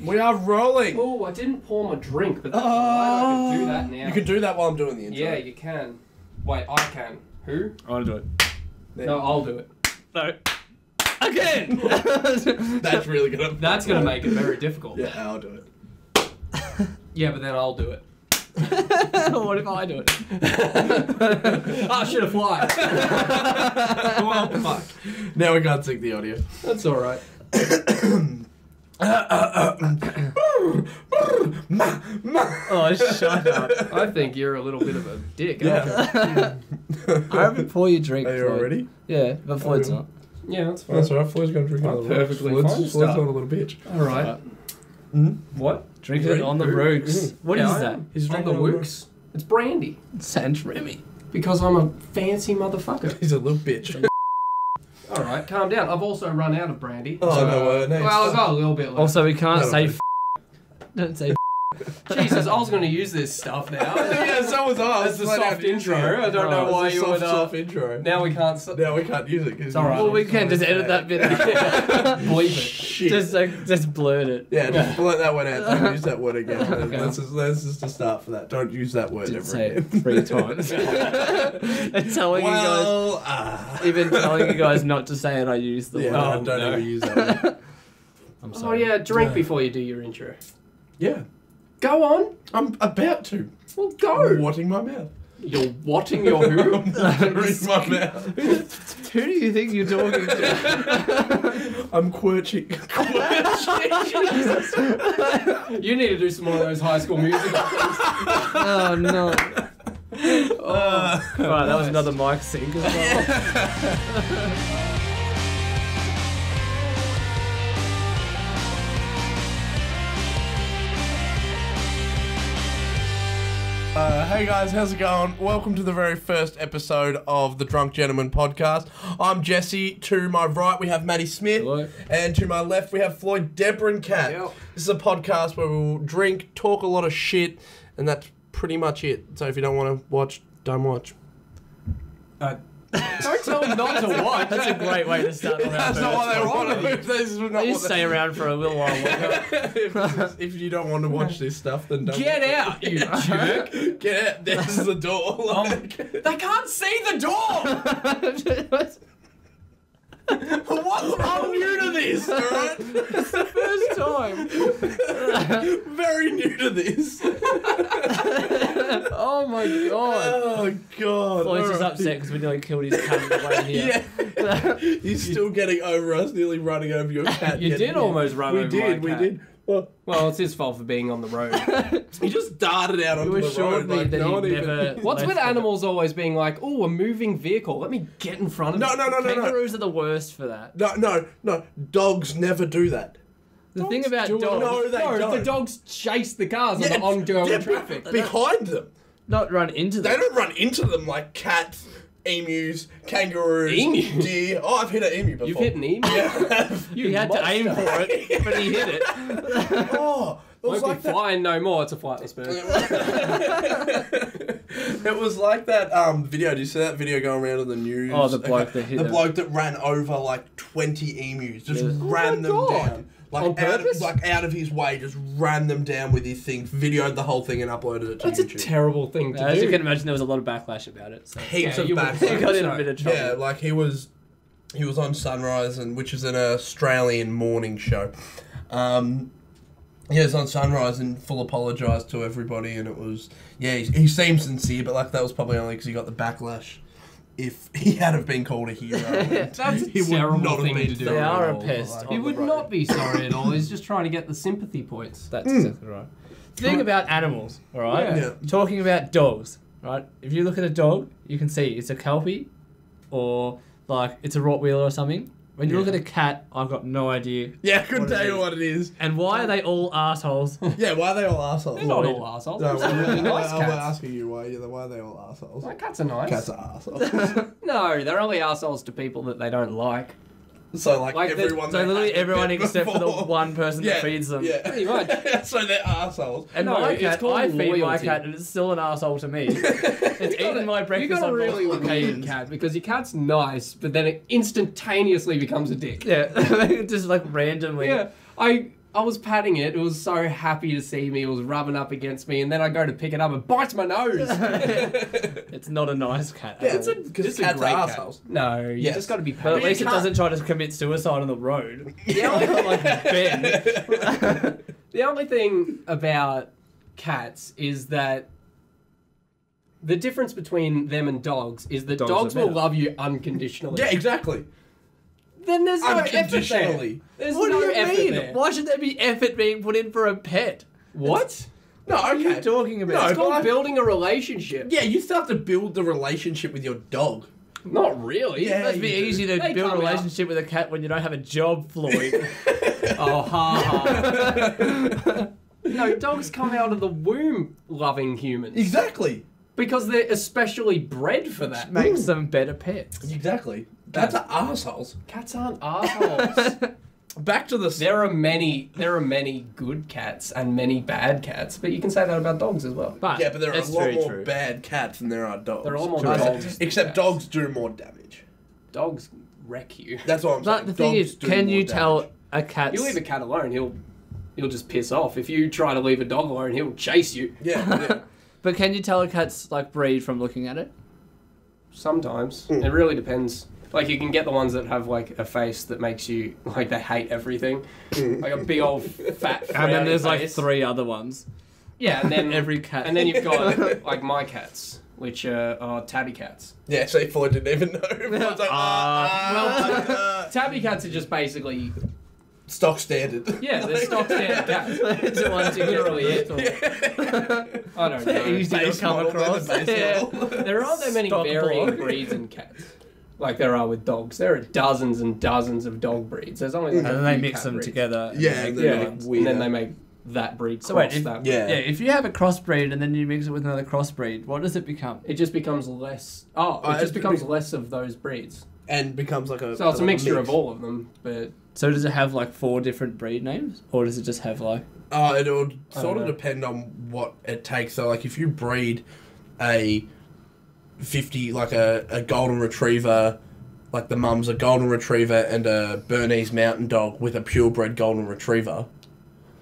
We are rolling. Oh, I didn't pour my drink, but that's alright. I can do that now. You can do that while I'm doing the intro. Yeah, you can. Wait, I can. Who? I want to do it. No, I'll do it. No. Again! That's really gonna. That's gonna make it very difficult. Yeah, I'll do it. Yeah, but then I'll do it. What if I do it? I should have flied. Well, fuck. Now we can't sync the audio. That's alright. Oh, shut up. I think you're a little bit of a dick, aren't you? I haven't pour your drink. Are you all ready? Yeah, but Floyd's not. Yeah, that's fine. That's alright. Floyd's gonna drink another perfectly Floyd's, fine. Floyd's not a little bitch. Alright. What? Drink it on the rooks. What is that? He's drinking on the on the wooks. It's brandy. Sans Remy. Because I'm a fancy motherfucker. He's a little bitch. Alright, calm down. I've also run out of brandy. Oh, no, no. Well, I've got a little bit left. Also, we can't No, say no. Don't say Jesus, I was going to use this stuff now. Yeah, so was I. It's a soft intro. I don't know why you would... soft intro. Now we can't... Now we can't use it. It's alright. Well, we can just edit that bit out. Bleep it. Shit. Just blurt it. Yeah, just blurt that one out. Don't use that word again. Okay. That's just a start for that. Don't use that word Did ever say again. it 3 times. And telling Well, you guys, even telling you guys not to say it, I use the yeah, word. don't ever use that word. I'm Oh sorry. yeah, drink before you do your intro. Yeah, Go on. I'm about to. Well, go. I'm watering my mouth. You're watting your who? I'm watering my mouth. Who do you think you're talking to? I'm quirching. You need to do some more of those High School Musical things. Oh no. Right, that was nice. another mic sync as well. Hey guys, how's it going? Welcome to the very first episode of the Drunk Gentleman podcast. I'm Jesse. To my right, we have Maddie Smith. Hello. And to my left, we have Floyd, Deborah, and Kat. Yep. This is a podcast where we'll drink, talk a lot of shit, and that's pretty much it. So if you don't want to watch, don't watch. Don't tell them not to watch. That's a great way to start the That's not what they want to do. This is not They what just stay around for a little while longer. if you don't want to watch this stuff, then don't. Get out, you jerk. Get out. This is the door. They can't see the door. What? I'm new to this, alright? It's the first time. Very new to this. Oh my god. Oh, God. Floyd's just Alright. upset because we nearly killed his cat on the way here. Yeah. He's still getting over us, nearly running over your cat. You did almost run over my We cat. did. Well, it's his fault for being on the road. He just darted out onto the road. assured me Like, that no he'd one even... never... What's left with it. animals always being like, oh, a moving vehicle, let me get in front of it? No. Kangaroos are the worst for that. No. Dogs never do that. The thing about do it. dogs... No, they don't. the dogs chase the cars Yeah, on the ongoing they're traffic. behind them. Not run into them. They don't run into them like cats, emus, kangaroos, Emu? deer. Oh, I've hit an emu before. You've hit an emu? Yeah. You He had to aim for it, but he hit it. Oh, it was Won't like be that. flying no more, it's a flightless bird. It was like that video. Did you see that video going around on the news? Oh, the bloke that hit the him. bloke that ran over like 20 emus, just Yeah. ran them God. down. On purpose? Out of his way, just ran them down with his thing, videoed the whole thing and uploaded it to That's a YouTube. terrible thing to As do. you can imagine, there was a lot of backlash about it. So. Heaps Yeah, of you would- backlash. He got in a So, bit of trouble. Yeah, like he was on Sunrise, which is an Australian morning show. He was on Sunrise and full apologised to everybody, and it was he seemed sincere, but like that was probably only because he got the backlash. If he had have been called a hero, That's a he would terrible not have thing been to do. They sorry are at a all, pest. but, like, He on would the road. not be sorry at all, he's just trying to get the sympathy points. That's exactly right. Think about animals, alright? Yeah. Talking about dogs, right? If you look at a dog, you can see it's a Kelpie or like it's a Rottweiler or something. When you look at a cat, I've got no idea. Yeah, I couldn't What it tell you is. what it is. And why are they all assholes? Yeah, why are they all assholes? They're not all assholes. No, They're some really nice I'm cats. asking you why are they all assholes? My cats are nice. Cats are assholes. No, they're only assholes to people that they don't like. So like Like, everyone. So they literally had everyone met except for the before. one person that feeds them. Yeah, Pretty much. So they're assholes. And No, my it's cat, called I feed my loyalty. cat and it's still an asshole to me. It's eating my You breakfast got a on really multiple weird occasions. cat because your cat's nice, but then it instantaneously becomes a dick. Yeah, just like randomly. Yeah, I I was patting it. It was so happy to see me. It was rubbing up against me, and then I go to pick it up and bites my nose. It's not a nice cat. Yeah, at all. because a cats great are cat. assholes. No, you Yes. just got to be But at patient. least it can't- doesn't try to commit suicide on the road. Yeah, Like Ben. The only thing about cats is that the difference between them and dogs is that Dogs dogs are will better. love you unconditionally. Yeah, exactly. Then there's no effort there. Unconditionally. There's What no do you effort mean? there. Why should there be effort being put in for a pet? What? No, What are you okay. talking about? No, It's but called I- building a relationship. Yeah, you still have to build the relationship with your dog. Not really. Yeah. It must be you do. easy to They build a come out. relationship with a cat when you don't have a job, Floyd. Oh, ha. No, dogs come out of the womb loving humans. Exactly. Because they're especially bred for that. Makes them better pets. Exactly. Cats are assholes. Cats aren't assholes. Back to the... There are many good cats and many bad cats, but you can say that about dogs as well. But Yeah, but there are a that's lot very more true. bad cats than there are dogs. There are a lot more True. dogs. than Except cats. dogs do more damage. Dogs wreck you. That's what I'm saying. But the thing Dogs is, do can more you damage. tell a cat? You leave a cat alone, he'll just piss off. If you try to leave a dog alone, he'll chase you. Yeah. But can you tell a cat's like breed from looking at it? Sometimes. It really depends. Like, you can get the ones that have, like, a face that makes you, like, they hate everything. Like a big old fat And then frowny there's like face. 3 other ones. Yeah, and then... Every cat. And then you've got, like, my cats, which are tabby cats. Yeah, so Floyd didn't even know. I was like, Tabby cats are just basically... stock standard. Yeah, they're stock standard cats. It's the ones you Literally get it. I don't know. Easy to Base come model, across. they're the base Yeah. model. There aren't that many Stock varying block. breeds in cats. Like there are with dogs. There are dozens and dozens of dog breeds. There's only like And a then they few mix cat them breeds. together. and Yeah, make and new then Yeah, ones. Weird. and then they make that breed cross So wait, if- that. Yeah. Yeah, if you have a crossbreed and then you mix it with another crossbreed, what does it become? It just becomes less. Oh, it it's just becomes big- less of those breeds. And becomes like a... So it's a mixture mix. of all of them. But So does it have like 4 different breed names, or does it just have like? It would I sort don't of know. depend on what it takes. So, like, if you breed a 50, like a golden retriever, like the mum's a golden retriever and a Bernese mountain dog with a purebred golden retriever,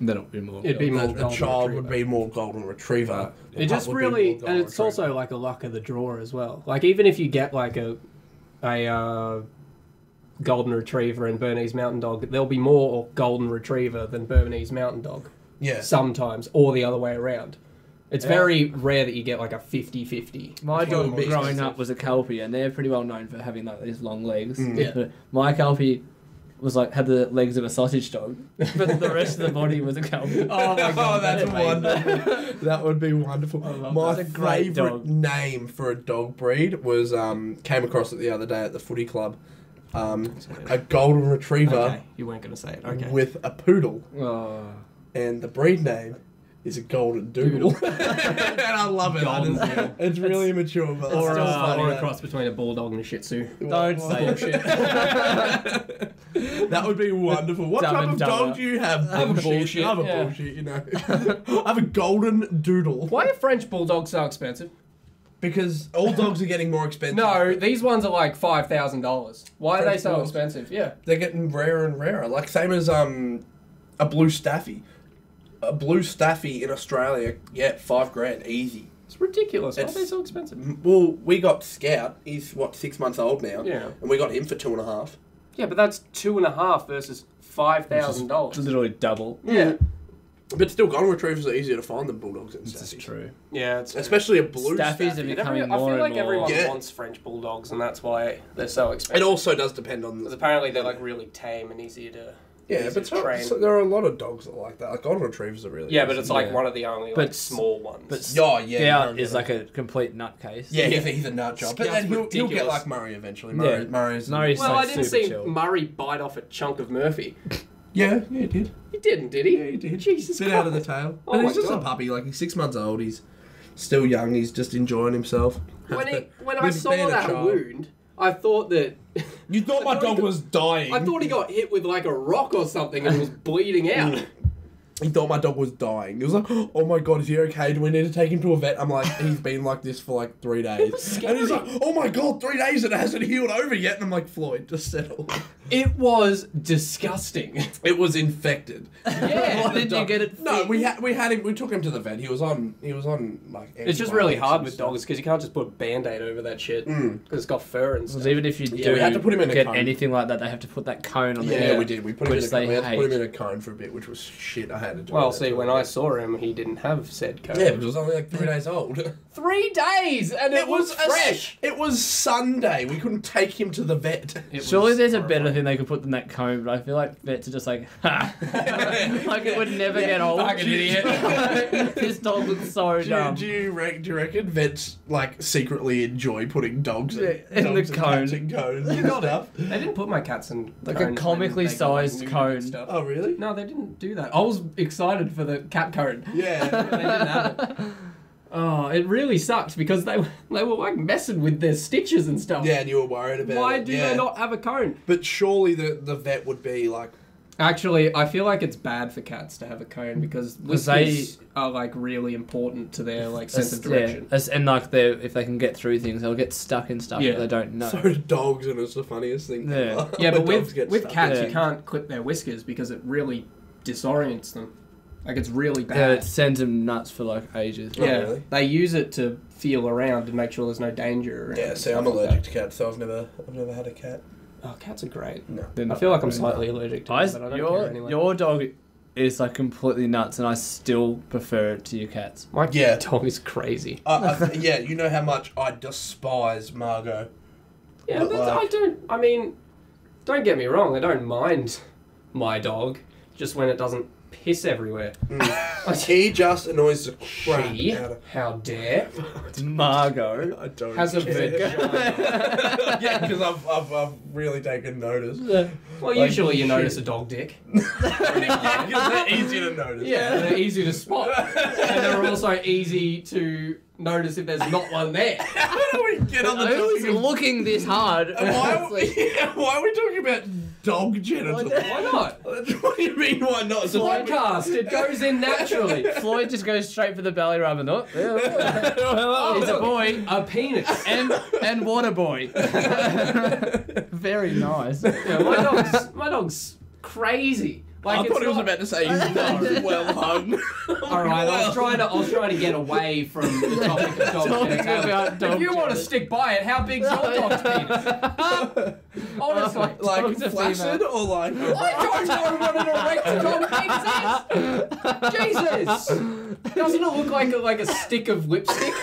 Then it'll be more. It'd be more the golden child retriever. would be more golden retriever. The it just pup would be more really, golden and it's also retriever. like a luck of the draw as well. Like even if you get like a golden retriever and Bernese mountain dog, there'll be more golden retriever than Bernese mountain dog. Yeah. Sometimes, or the other way around. It's very rare that you get like a 50-50. My Well, dog mixed growing stuff. up was a Kelpie, and they're pretty well known for having like these long legs. Yeah. But my Kelpie was like had the legs of a sausage dog, but the rest of the body was a Kelpie. Oh my god, that's amazing. wonderful. That would be wonderful. love My that. It's a great favourite dog. name for a dog breed was came across it the other day at the footy club. A golden retriever Okay, you weren't going to say it. Okay. with a poodle, Oh. and the breed name is a golden doodle. and I love it. Golden I doodle. just, it's really immature, but Or, it's still funny. or a cross between a bulldog and a shih tzu. Don't say bullshit. That would be wonderful. What Dumb type and of dumber. dog do you have? Have a Bullshit. bullshit, I have a yeah. bullshit, you know. I have a golden doodle. Why are French bulldogs so expensive? Because all dogs are getting more expensive. No, these ones are like $5,000. Why are they French so bulldogs? expensive? Yeah. They're getting rarer and rarer. Like same as a blue staffy. A blue staffy in Australia, yeah, $5,000 easy. It's ridiculous. Why are It's- they so expensive? Well, we got Scout. He's what 6 months old now. Yeah. And we got him for 2.5. Yeah, but that's 2.5 versus $5,000. It's literally double. Yeah. But still, golden retrievers are easier to find than bulldogs and This is staffies. true. Yeah, it's Especially a blue Staffies staffy. are I becoming feel more like and more. everyone Yeah. wants French bulldogs, and that's why they're so It expensive. also does depend on Because the... apparently they're like really tame and easier to but train. there are a lot of dogs that are like that. Like golden retrievers are really Yeah, but it's like Yeah. one of the only like But- small ones. But Oh, yeah. Scout no, is no. like a complete nutcase. Yeah, Yeah. he's a nut job. But Scout's then he'll get ridiculous. like Murray eventually. Yeah. Murray's... Murray's well, like I didn't super see chill. Murray bite off a chunk of Murphy. Yeah, he did. He didn't, did he? Yeah, he did. Jesus Bit Christ. out of the tail. Oh But my he's just God. a puppy. Like, he's 6 months old. He's still young. He's just enjoying himself. When I With saw being a that child. wound, I thought that... You thought my dog was dying. I thought he got hit with like a rock or something and was bleeding out. He thought my dog was dying. He was like, oh my god, is he okay? Do we need to take him to a vet? I'm like, he's been like this for like 3 days. And he's like, oh my god, 3 days and it hasn't healed over yet. And I'm like, Floyd, just settle. It was disgusting. It was infected. Yeah. Why didn't you get it? No, we had him. We took him to the vet. He was on like. It's just really antibiotics hard and with stuff. dogs because you can't just put a band-aid over that shit because it's got fur and stuff. Because even if you Yeah, we had to put him in a get cone. anything like that, they have to put that cone on the Yeah, end. we did. We put him in a which cone. they We had to put him hate. in a cone for a bit, which was shit. I had to do. Well, that see, to when him. I saw him, he didn't have said cone. Yeah, because it was only like 3 days old. 3 days, and it was fresh. It was Sunday. We couldn't take him to the vet. Surely there's a better thing they could put than that cone, but I feel like vets are just like, ha! Like it would never get old. fucking idiot. This dog looks so dumb. Do you reckon vets like secretly enjoy putting dogs Yeah, in dogs the and cone. cats in cones and got stuff? They didn't put my cats in Like a cones when comically they got, like, sized neutered cone. and stuff. Oh really? No, they didn't do that. I was excited for the cat cone. Yeah. They didn't have it. Oh, it really sucked because they were like messing with their stitches and stuff. Yeah, and you were worried about Why it. do yeah. they not have a cone? But surely the vet would be like. Actually, I feel like it's bad for cats to have a cone because whiskers are like really important to their like sense of direction. Yeah, and like if they can get through things, they'll get stuck in stuff Yeah. that they don't know. So do dogs, and it's the funniest thing. Yeah. ever. Yeah, but When dogs with get with stuck. cats, Yeah. you can't clip their whiskers because it really disorients them. Like it's really Yeah, bad. it sends them nuts for like ages. Oh, Yeah, really? they use it to feel around and make sure there's no danger around. Yeah, and see, stuff I'm like allergic that. to cats, so I've never had a cat. Oh, cats are great. No. They're I not feel like I'm great. slightly allergic to them, but I don't care anyway. Your dog is like completely nuts, and I still prefer it to your cats. My Yeah. dog is crazy. Yeah, you know how much I despise Margot. Yeah, But, but like- I mean, don't get me wrong, I don't mind my dog, just when it doesn't piss everywhere. He just annoys the crap She, out of. how dare, Margot. I don't. has a care. vagina. Yeah, because I've really taken notice. Well, Like, usually you shit. notice a dog dick. Yeah, because they're easy to notice. Yeah, they're easy to spot. And they're also easy to notice if there's not one there. How do we get on the Who's topic of looking this hard? why are we talking about dog genitals? Why not? What do you mean, why not? It's a podcast. It goes in naturally. Floyd just goes straight for the belly rub and oh, he's a boy A penis. and water boy. Very nice. Yeah, my dog's crazy. Like I it's thought he was not- about to say no, well hung. All right, I was trying to get away from the topic of dog Talking genitalia. about dog If you want to genitals. stick by it, how big's your dog's penis? Honestly, Like Dogs are flaccid female. or like? I don't know what an erect dog penis is. Jesus, doesn't it look like a stick of lipstick?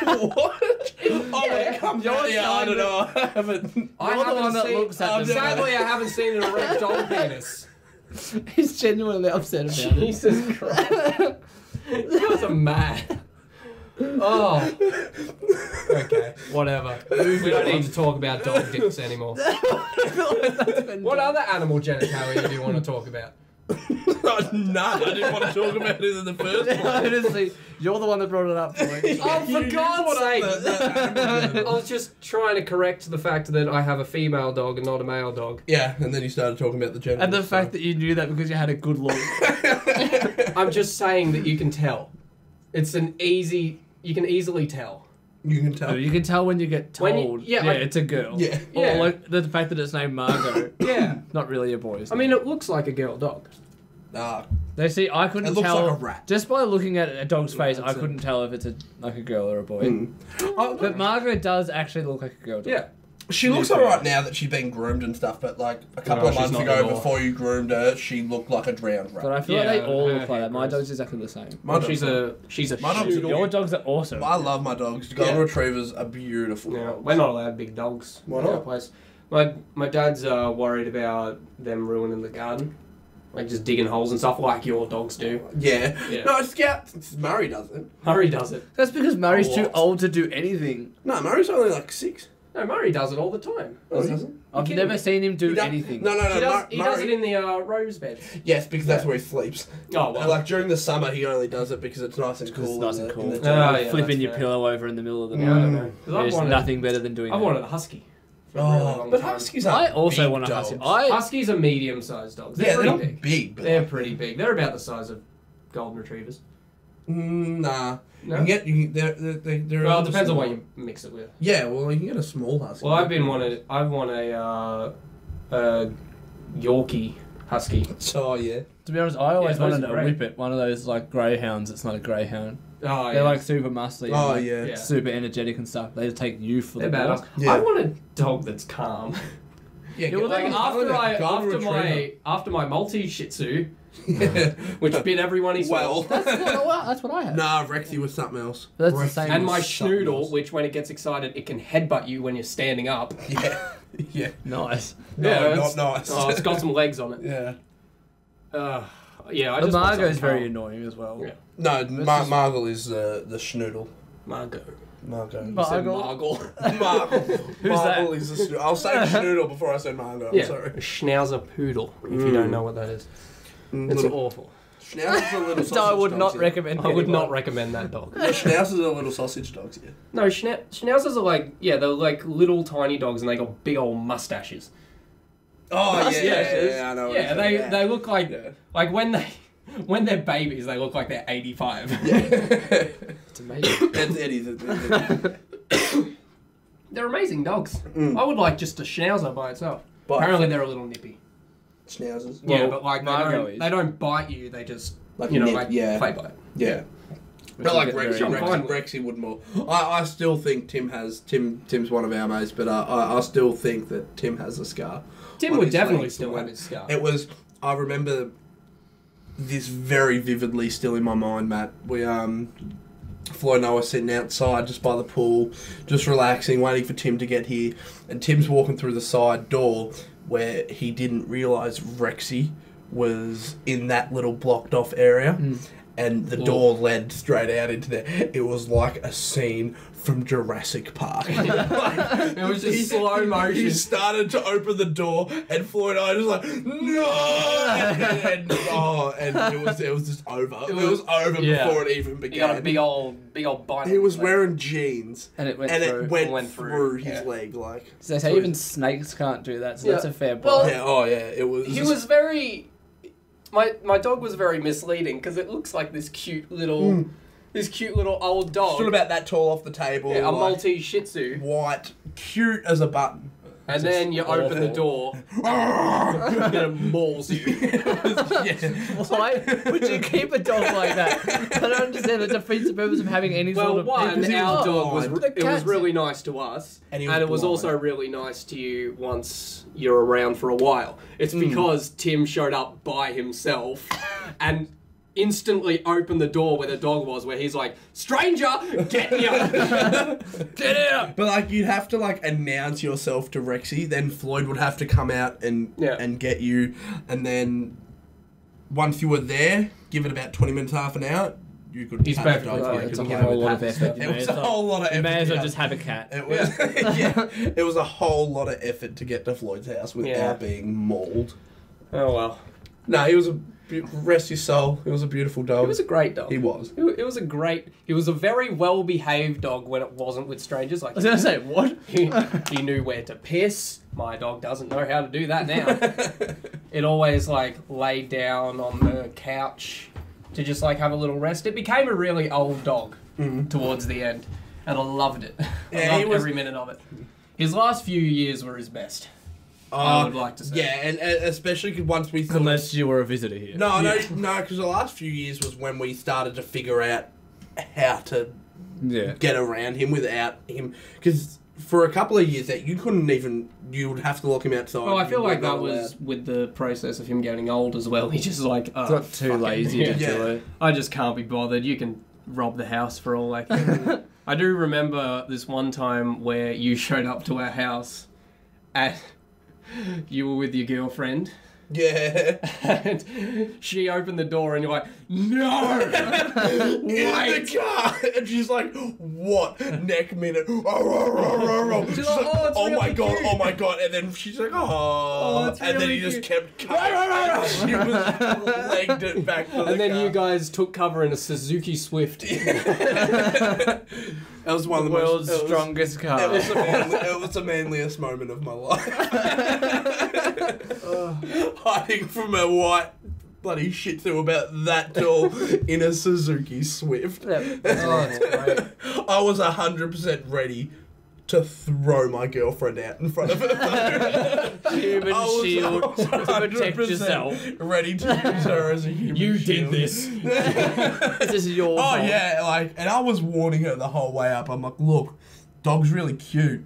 What? Oh, Yeah. come You're on. Yeah, I telling don't know. I haven't. I You're the haven't one that seen- looks at them. Sadly, I haven't seen an erect dog penis. He's genuinely upset about it. Jesus Christ. You guys are mad. Oh. Okay, whatever. We don't need to talk about dog dicks anymore. What other animal genitalia do you want to talk about? None. I didn't want to talk about it in the first place. Honestly, you're the one that brought it up. Floyd. Oh, for You God's brought sake! up the animal I genitals. was just trying to correct the fact that I have a female dog and not a male dog. Yeah, and then you started talking about the genitals. And the fact that you knew that because you had a good look. I'm just saying that you can tell. It's you can easily tell. you can tell. You can tell when you get When you- told. yeah, yeah, like- it's a girl. Yeah. Or Yeah. like the fact that it's named Margot. Yeah. Not really a boy. I mean, it looks like a girl dog. They see, I couldn't It looks tell. like a rat. Just by looking at a dog's face, I that's couldn't tell if it's like a girl or a boy. Oh, But Margot does actually look like a girl dog. Yeah. she looks alright now that she's been groomed and stuff, but like a couple No, of she's months not ago, anymore. before you groomed her, she looked like a drowned rat. But I feel Yeah, like they all her look like hair that. My grows. dog's exactly the same. My dog's she's a My dog's shoodle. Your dogs are awesome. I love my dogs. Golden Yeah. retrievers are beautiful. Yeah, dogs. we're not allowed big dogs Why in our not? place. My dad's worried about them ruining the garden, like just digging holes and stuff like your dogs do. Yeah. Yeah. No, Scout. Murray doesn't. Murray does it. That's because Murray's too What? old to do anything. No, Murray's only like 6. No, Murray does it all the time. No, he doesn't. I've kidding never me? seen him do He does- anything. No, He does, he Murray. does it in the rose beds. Yes, because that's where he sleeps. Oh well. Like during the summer, he only does it because it's nice and Because cool. it's nice and cool. in the Oh, day. yeah, Flipping that's your fair. pillow over in the middle of the Yeah, I night. don't know. 'Cause I've There's wanted- nothing better than doing I've that. wanted a husky. For a really Oh, long but time. huskies are I also big want a dogs. husky. Huskies are medium-sized dogs. They're Yeah, they're pretty not big. big. But They're like, pretty big. They're about the size of golden retrievers. Nah. No? You can get they're Well, it depends on what you mix it with. Yeah, well, you can get a small husky. Well, I've won a Yorkie Husky. Oh yeah. To be honest, I always those wanted are a great. whippet, one of those like greyhounds. It's not a greyhound. Oh, They're like super muscly. Oh, and, like, yeah. Yeah. super energetic and stuff. They take you for They're the badass. ball. Yeah. I want a dog that's calm. Yeah. It was like after my Maltese Shih Tzu, which bit everyone he Well. swallowed, That's what I had. Nah, Rexy was something else. That's the Rexy same. and was my something schnoodle, else. which when it gets excited, it can headbutt you when you're standing up. Yeah. Yeah. Nice. No, it's- not nice. Oh, it's got some legs on it. Yeah. Yeah, I The just want Margot's something very calm. annoying as well. Yeah. No, just- Margle is the schnoodle. Margot. Margot. You said Margle? Margle. Margle. Who's Margle that? is the schnoodle. I'll say schnoodle before I say Margot. Yeah, I'm sorry. a Schnauzer poodle, if you don't know what that is. It's Little, awful. Schnauzers are little sausage So I would dogs, not yeah. recommend. I would anyone. not recommend that dog. Yeah, Schnauzers are little sausage dogs, yeah. No, Schnauzers are like, yeah, they're like little tiny dogs and they got big old mustaches. Oh, Mustaches. yeah, I know. what Yeah, you're saying, they look like, Yeah. like when they're babies, they look like they're 85. It's amazing. That's Eddie's. They're amazing dogs. Mm. I would like just a Schnauzer by itself. But Apparently they're a little nippy. Schnauzers. Yeah, Well, but like Margot is. they don't bite you. They just Like you know nip, like yeah. play bite. Yeah. Which Not is like very Rexy. I'm fine with. Rexy would more. I still think Tim's one of our mates, but I still think that Tim has a scar. Tim on would his definitely leg still from have when- his scar. It was. I remember this very vividly, still in my mind, Matt. We Flo and I were sitting outside just by the pool, just relaxing, waiting for Tim to get here, and Tim's walking through the side door where he didn't realise Rexy was in that little blocked off area. And the door led straight out into there. It was like a scene from Jurassic Park. It was just slow motion. He started to open the door, and Floyd and I just like, no! and it was just over. It was over yeah. before it even He began. got a big old bite. He on was his leg. wearing jeans, And it went and through. it went, Went through, through, his yeah. leg, like. So they say even snakes can't do that, so Yeah. that's a fair Well, point. Yeah, oh yeah, it was. He was very. My dog was very misleading because it looks like this cute little old dog. stood about that tall off the table. Yeah, a like, Maltese Shih Tzu. white, cute as a button. And then you open the door and it mauls you. Yeah. Why would you keep a dog like that? I don't understand. It defeats the purpose of having any Well, sort of. one, because he our was dog was blind. The it was cats- really nice to us, And and, he was it was blind. also really nice to you once you're around for a while. It's because Tim showed up by himself and instantly opened the door where the dog was, where he's like, "Stranger, get here, get here." But like you'd have to like announce yourself to Rexy, then Floyd would have to come out and get you, and then once you were there, give it about 20 minutes, half an hour, you could. He's pat the perfectly dog, fine. you It's could a give whole it lot of pat. effort. It was a whole lot of effort. You may as well yeah. just have a cat. It was yeah. It was a whole lot of effort to get to Floyd's house without Yeah. being mauled. Oh well, No, he was rest his soul. He was a beautiful dog. he was a great dog. He was. It was a great. He was a very well behaved dog when it wasn't with strangers. Like I was gonna say what? he knew where to piss. My dog doesn't know how to do that now. It always like laid down on the couch to just like have a little rest. It became a really old dog towards the end, and I loved it. Yeah, I he loved was- every minute of it. His last few years were his best. I would like to say. Yeah, and especially 'cause once we thought Unless you were a visitor here. No, Yeah. no, because the last few years was when we started to figure out how to Yeah. get around him without him. Because for a couple of years that you couldn't even, you would have to lock him outside. Well, I feel You like were that not was with the process of him getting old as well. He just like Got too fuck it. lazy to Yeah. do it. I just can't be bothered. You can rob the house for all I care. I do remember this one time where you showed up to our house and you were with your girlfriend Yeah. and she opened the door and you're like, no! In the Wait! car, and she's like, "What?" Neck minute. She's like, She's like, "Oh, it's "Oh my really god, cute." oh my god!" And then she's like, "Oh," it's and then really he just cute. kept cutting. She was legged it back to the And then car. you guys took cover in a Suzuki Swift. That was one of the World's most, strongest car. It was the manliest moment of my life. Hiding from a white bloody shih tzu about that tall in a Suzuki Swift. Oh, it's great. I was 100% ready to throw my girlfriend out in front of her. Human shield to protect 100% yourself. ready to use her as a human You shield. did this. This is your fault. Yeah, like, and I was warning her the whole way up. I'm like, look, dog's really cute,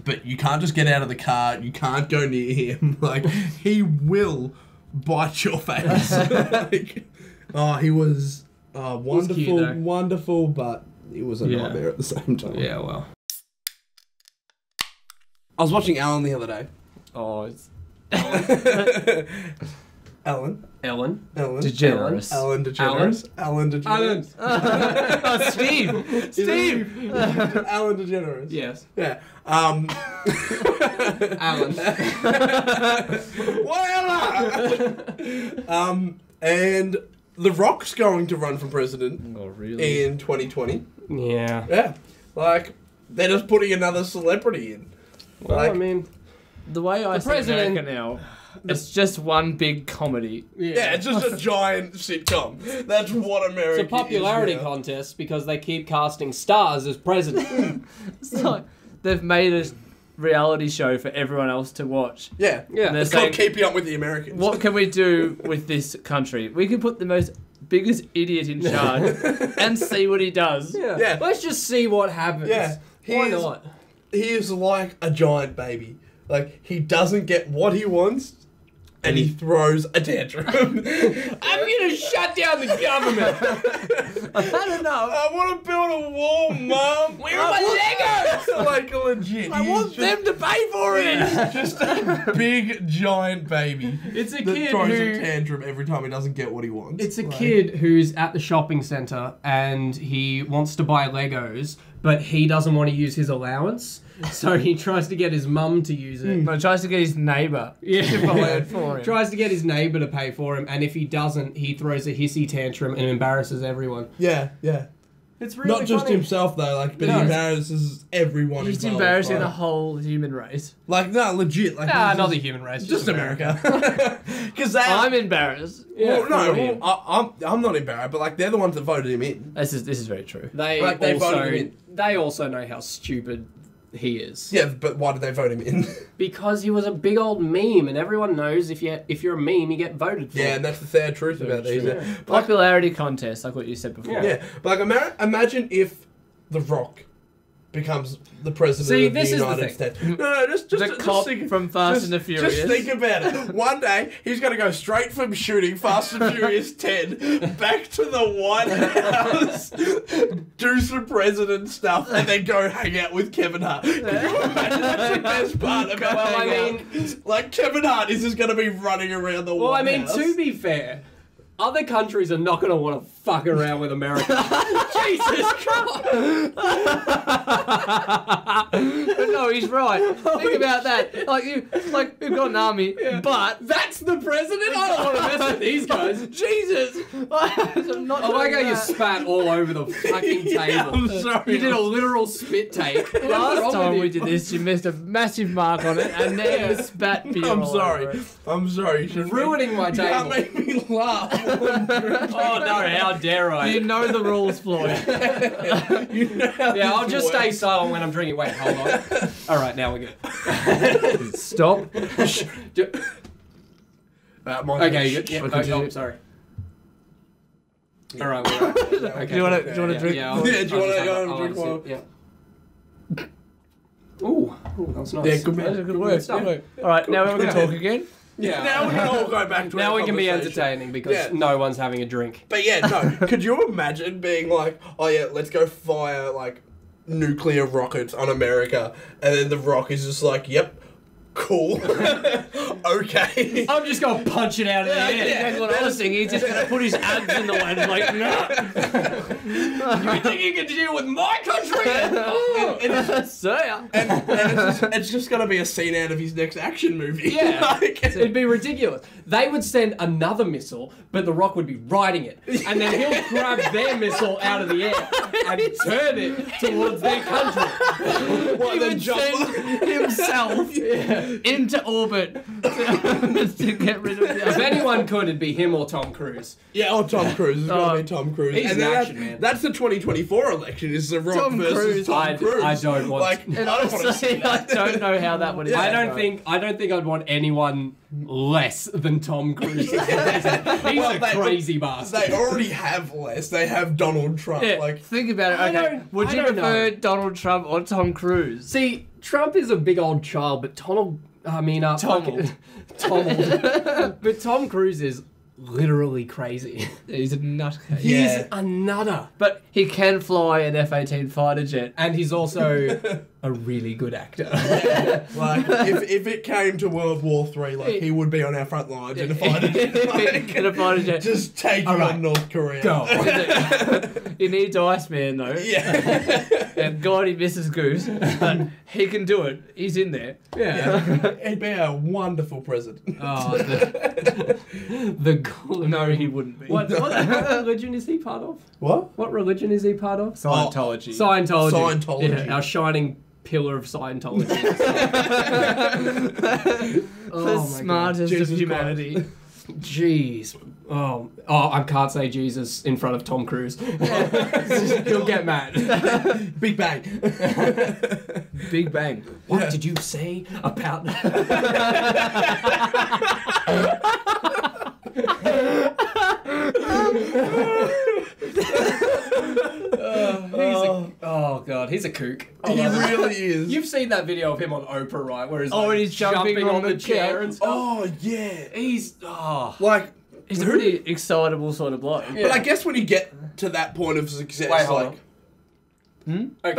but you can't just get out of the car. You can't go near him. Like, he will bite your face. Like, he was wonderful, cute, though. wonderful, but it was a nightmare at the same time. Yeah, well. I was watching Alan the other day. Oh, it's Ellen. Ellen. degenerous. Ellen DeGeneres. Alan DeGeneres. Oh, Steve. Steve. Alan DeGeneres. Yes. Yeah. Alan. And The Rock's going to run for president Oh, really? in 2020. Yeah. Yeah. Like, they're just putting another celebrity in. Well, Like, I mean, The way I see president- America now, it's just one big comedy. yeah, it's just a giant sitcom. That's what America it's a popularity is now. contest because they keep casting stars as president. It's like they've made a reality show for everyone else to watch. Yeah. Yeah. And they're It's called saying, Keeping Up with the Americans. what can we do with this country? We can put the biggest idiot in charge and see what he does. Yeah. Let's just see what happens. Yeah. Why He's- not? He is like a giant baby. Like, he doesn't get what he wants, and he throws a tantrum. I'm gonna shut down the government. I've had enough. I want to build a wall, Mum. Where are my Legos? Like, legit. I want them to pay for it. He's just a big, giant baby. It's a that kid throws who. a tantrum every time he doesn't get what he wants. It's a Like, kid who's at the shopping centre and he wants to buy Legos, but he doesn't want to use his allowance, so he tries to get his mum to use it. But tries to get his neighbour to buy it for him. Tries to get his neighbour to pay for him, and if he doesn't, he throws a hissy tantrum and embarrasses everyone. Yeah, yeah. It's really Not just funny. himself, though, like, but No. he embarrasses everyone He's involved, embarrassing like- the whole human race. Like, no, legit. Like, Nah, he's not the human race. just America. Because I'm embarrassed. Yeah, well, no, for him. I'm not embarrassed, but like they're the ones that voted him in. This is very true. They Like, they voted him also know how stupid he is. Yeah, but why did they vote him in? Because he was a big old meme, and everyone knows if you're a meme, you get voted for. Yeah, and that's the sad truth about these. true. Yeah. Like, Popularity contest, like what you said before. yeah, but like imagine if The Rock becomes the president See, of the this is the United thing. States. No, just The cop think, from Fast and the Furious. Just think about it. One day he's going to go straight from shooting Fast and Furious 10 back to the White House, do some president stuff, and then go hang out with Kevin Hart. Can you imagine? That's the best part about Well, I hanging out. Like Kevin Hart is just going to be running around the Well, I White mean, House. to be fair, other countries are not going to want to fuck around with America. Jesus Christ! But no, he's right. Think about that. Like we've got an army, but That's the president? I don't want to mess with these guys. Jesus. I'm not I like how doing you that. spat all over the fucking table. I'm sorry. You did a literal spit take. What's Last wrong time with we you? did this, you missed a massive mark on it, and then you spat beer I'm all sorry. over it. I'm sorry. You shouldn't Ruining my You can't table. make me laugh. Oh no, how dare I? You know the rules, Floyd. You know how Yeah, I'll this just stay works. silent when I'm drinking. Wait, hold on. Alright, now we're good. Stop. Okay, you good? Yeah, We'll oh, continue. sorry. Alright, we're right. Okay. Do you want to drink? Yeah, I'll Yeah, do you I'll wanna just go have and a- drink I'll one? sip, Yeah. Ooh, that was nice. Yeah, good That was man. a good work. stuff. Good work. All right, now we can talk again. Yeah. Now we can all go back to Now our we can be conversation. entertaining because Yeah. no one's having a drink. But yeah, no. Could you imagine being like, oh yeah, let's go fire like nuclear rockets on America, and then The Rock is just like, yep, cool, okay. I'm just gonna punch it out of the air. That's what I was thinking. He's just going to put his abs in the land like, no. You think you can deal with my country? Sir. And it's just gonna be a scene out of his next action movie. Yeah. Like, It'd be ridiculous. They would send another missile, but The Rock would be riding it. And then he'll grab their missile out of the air and turn it towards their country. He would send himself into orbit to get rid of the If anyone could, it'd be him or Tom Cruise. Yeah, Tom Cruise. It's got to be Tom Cruise. He's and an then action man. That's the 2024 election. Is The Rock Tom versus Cruise. Tom Cruise? I don't want. Like, And I don't want to see honestly, I that. don't know how that would. I don't think I'd want anyone less than Tom Cruise. He's a crazy bastard. They already have less. They have Donald Trump. Yeah, Like, think about it. I Okay, don't- would I you don't prefer know. Donald Trump or Tom Cruise? See, Trump is a big old child, but Tomold. But Tom Cruise is literally crazy. He's a nutcase. He's a nutter. But he can fly an F-18 fighter jet. And he's also a really good actor. like if it came to World War III, like he would be on our front lines in a fighter jet. In a fighter jet. Just taking Alright. on North Korea. Go. He needs Iceman though. Yeah. And God, he misses Goose. But he can do it. He's in there. Yeah. He'd be a wonderful president. Oh, the No, he wouldn't be. what religion is he part of? What? What religion is he part of? Scientology. Scientology. Scientology. Yeah, our shining pillar of Scientology. The Oh my smartest Jesus of humanity. Jeez. Oh, I can't say Jesus in front of Tom Cruise. He'll get mad. Big Bang. Big Bang. What did you say about... Oh god, he's a kook. He really is. You've seen that video of him on Oprah, right? Where he's Oh, like, and he's jumping on the the chair chair. and stuff. Oh yeah. He's Like, He's a pretty excitable sort of bloke. but I guess when you get to that point of success, Wait, hold like, okay.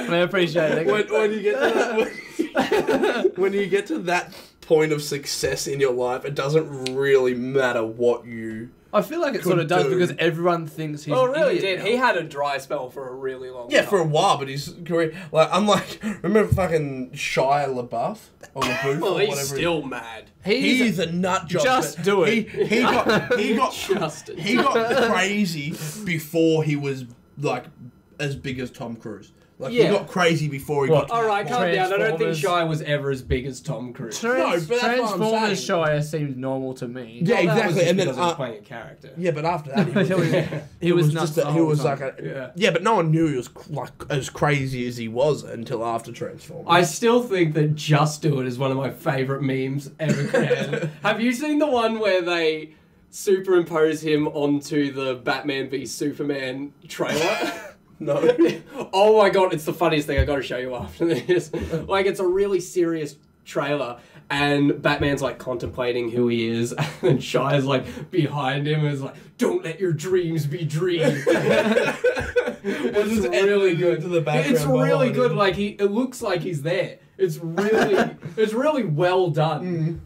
I appreciate it. when you get to that, when you get to that point of success in your life, it doesn't really matter what you. I feel like it Could sort of does do. because everyone thinks he's. Oh, an really idiot did. now. He had a dry spell for a really long Yeah, time. for a while, but his career, like, I'm like, remember fucking Shia LaBeouf or LaBeouf Well, or he's whatever. still mad. He's a nut job. Just but do it. He got Justin. he got crazy before he was like as big as Tom Cruise. Like he Yeah. got crazy before he What? got. To All right, that calm point. down. I don't think Transformers. Shia was ever as big as Tom Cruise. No, but that's what I'm Transformers saying. Shia seemed normal to me. Yeah, Well, that was exactly. just And then because he was playing a character. yeah, but after that, He was nuts. just the he whole was time. like a Yeah. but no one knew he was like as crazy as he was until after Transformers. I still think that Just Do It is one of my favourite memes ever created. Have you seen the one where they superimpose him onto the Batman v Superman trailer? no. Oh my god, it's the funniest thing. I gotta show you after this. Like, it's a really serious trailer, and Batman's like contemplating who he is, and Shia's like behind him and is like, "Don't let your dreams be dreams." It's just really edited good. into the background It's really behind good. him. Like it looks like he's there. It's really well done.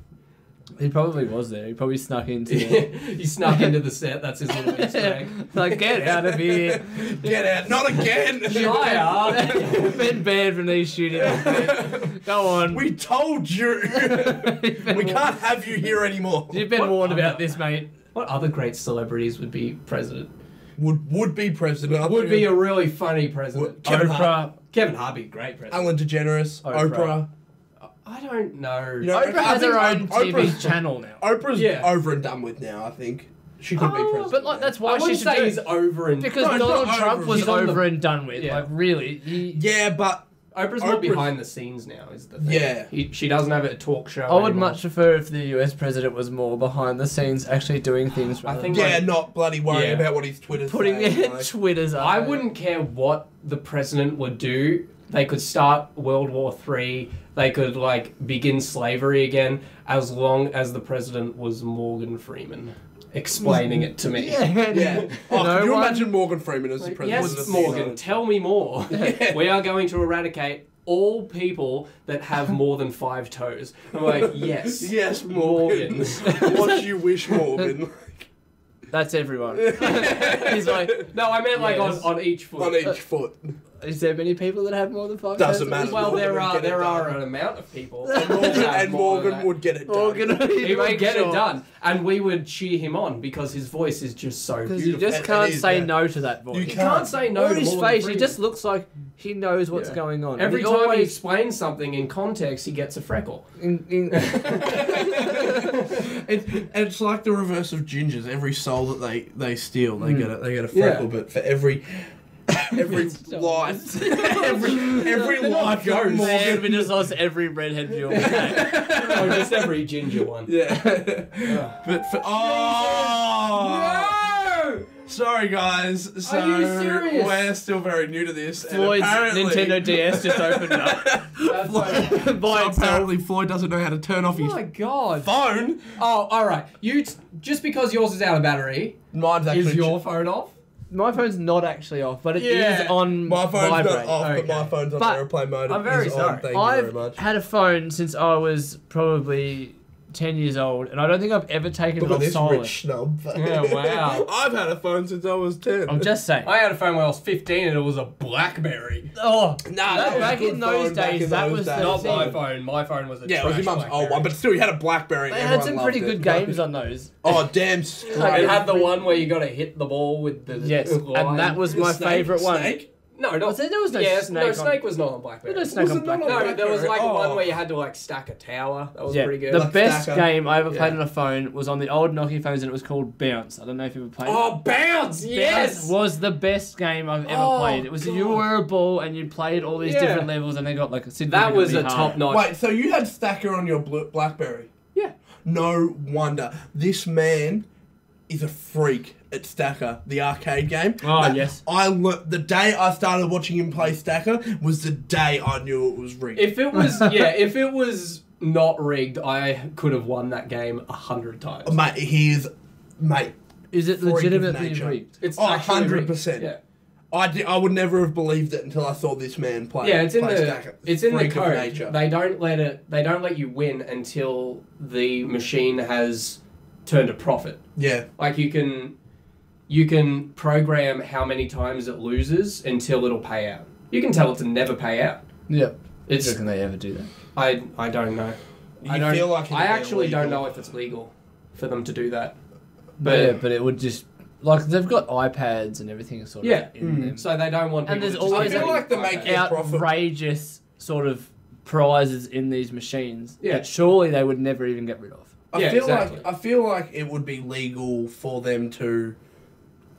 He probably was there. He probably snuck into it. He snuck into the set. That's his little Easter egg. Like, get out of here. Get out! Not again! Shia. Been banned from these studios. mate. Go on. We told you. We can't have you here anymore. You've been warned about this, mate. What other great celebrities would be president? Would be president. I Would think be a really funny president. Kevin Oprah. Kevin Hart be a great president. Ellen DeGeneres, Oprah. Oprah. I don't know. You know, Oprah I has think her own TV Oprah's- channel now. Oprah's Yeah. over and done with now. I think she could be president. But like, that's I why she wouldn't should say do he's it. over and Because No, he's Donald not Trump over. was He's on the- over and done with. Yeah. Like, really. He, yeah, but Oprah's more Oprah's- behind the scenes now. Is the thing. Yeah. She doesn't have a talk show. I would anymore. much prefer if the US president was more behind the scenes, actually doing things. I rather think than yeah, not bloody worrying Yeah. about what his Twitter's putting saying. their Like, Twitters up. I wouldn't care what the president would do. They could start World War III. They could like begin slavery again, as long as the president was Morgan Freeman explaining it to me. yeah. Oh, No could you one- imagine Morgan Freeman as the president? of Yes, the Morgan, United tell me more. We are going to eradicate all people that have more than 5 toes. I'm like, yes. Yes, Morgan. What you wish, Morgan. That's everyone. He's like, No, I meant like Yes. on each foot. On each foot. Is there many people that have more than 5 Doesn't tattoos? matter. Well, Morgan would get it there are done. an amount of people. And Morgan would get it done. Morgan, He would get sure. it done, and we would cheer him on because his voice is just so Because beautiful. you just It can't is, say yeah. no to that voice. You You can't say no On to his Morgan face, he Freeman. just looks like he knows what's Yeah. going on. Every And he time he always explains something in context, he gets a freckle. It's like the reverse of gingers. Every soul that they steal, they get a freckle. Yeah. But for every life, every life ghosts. Man, we just lost every redhead viewer. Oh, just every ginger one. Yeah. But for No! sorry guys. So Are you serious? we're still very new to this. and Floyd's apparently- Nintendo DS just opened up That's like, by So itself. apparently Floyd doesn't know how to turn off oh his my god. phone. Oh, alright. Just because yours is out of battery, Mine's actually is your phone off? My phone's not actually off, but it is Yeah. on my phone's vibrate. not off, but my Okay. phone's on But airplane mode. I'm It very is sorry. On. Thank you very I've much. had a phone since I was probably 10 years old, and I don't think I've ever taken Look it at off this silent. rich snub. Yeah, wow. I've had a phone since I was 10. I'm just saying. I had a phone when I was 15 and it was a BlackBerry. Oh, Nah, that, that was a back good in those phone back days, in that those was days. the Not thing. my phone. My phone was a Yeah, it was your trash mum's old BlackBerry. one, but still, you had a BlackBerry. They and had some everyone pretty loved good it. games on those. Oh, damn straight. It had the one where you got to hit the ball with the Yes, line. and that was my favourite one. Snake? No, not There was no yes, snake no on- snake was not on BlackBerry. There was no snake Was on it not on Blackberry. No, there was like BlackBerry? one Oh. where you had to like stack a tower. That was Yeah, pretty good. the Like best Stacker. game I ever played Yeah. on a phone was on the old Nokia phones, and it was called Bounce. I don't know if you ever played it. Oh, bounce! Yes. Bounce was the best game I've ever Oh, played. It was you God. were a ball and you played all these Yeah. different levels, and they got like That significantly was a hard. top notch. Wait, so you had Stacker on your BlackBerry? Yeah. No wonder. This man is a freak at Stacker, the arcade game. Oh, yes. The day I started watching him play Stacker was the day I knew it was rigged. If it was, if it was not rigged, I could have won that game 100 times. Mate, Is it freak of legitimately nature. rigged? It's Oh, actually rigged. 100%. Yeah. I would never have believed it until I saw this man play. Yeah, it's in play the Stacker. it's in the Freak of code. nature. They don't let you win until the machine has turned a profit. Yeah. Like you can program how many times it loses until it'll pay out. You can tell it to never pay out. Yeah. It's Can they ever do that? I don't know. You I don't feel like it'd I be actually don't illegal. know if it's legal for them to do that. But yeah, but it would just like they've got iPads and everything sort of Yeah. in them. So they don't want And people there's to just always keep I feel like getting they make iPads. out- profit. Outrageous sort of prizes in these machines Yeah. that surely they would never even get rid of. Yeah, exactly. I feel like it would be legal for them to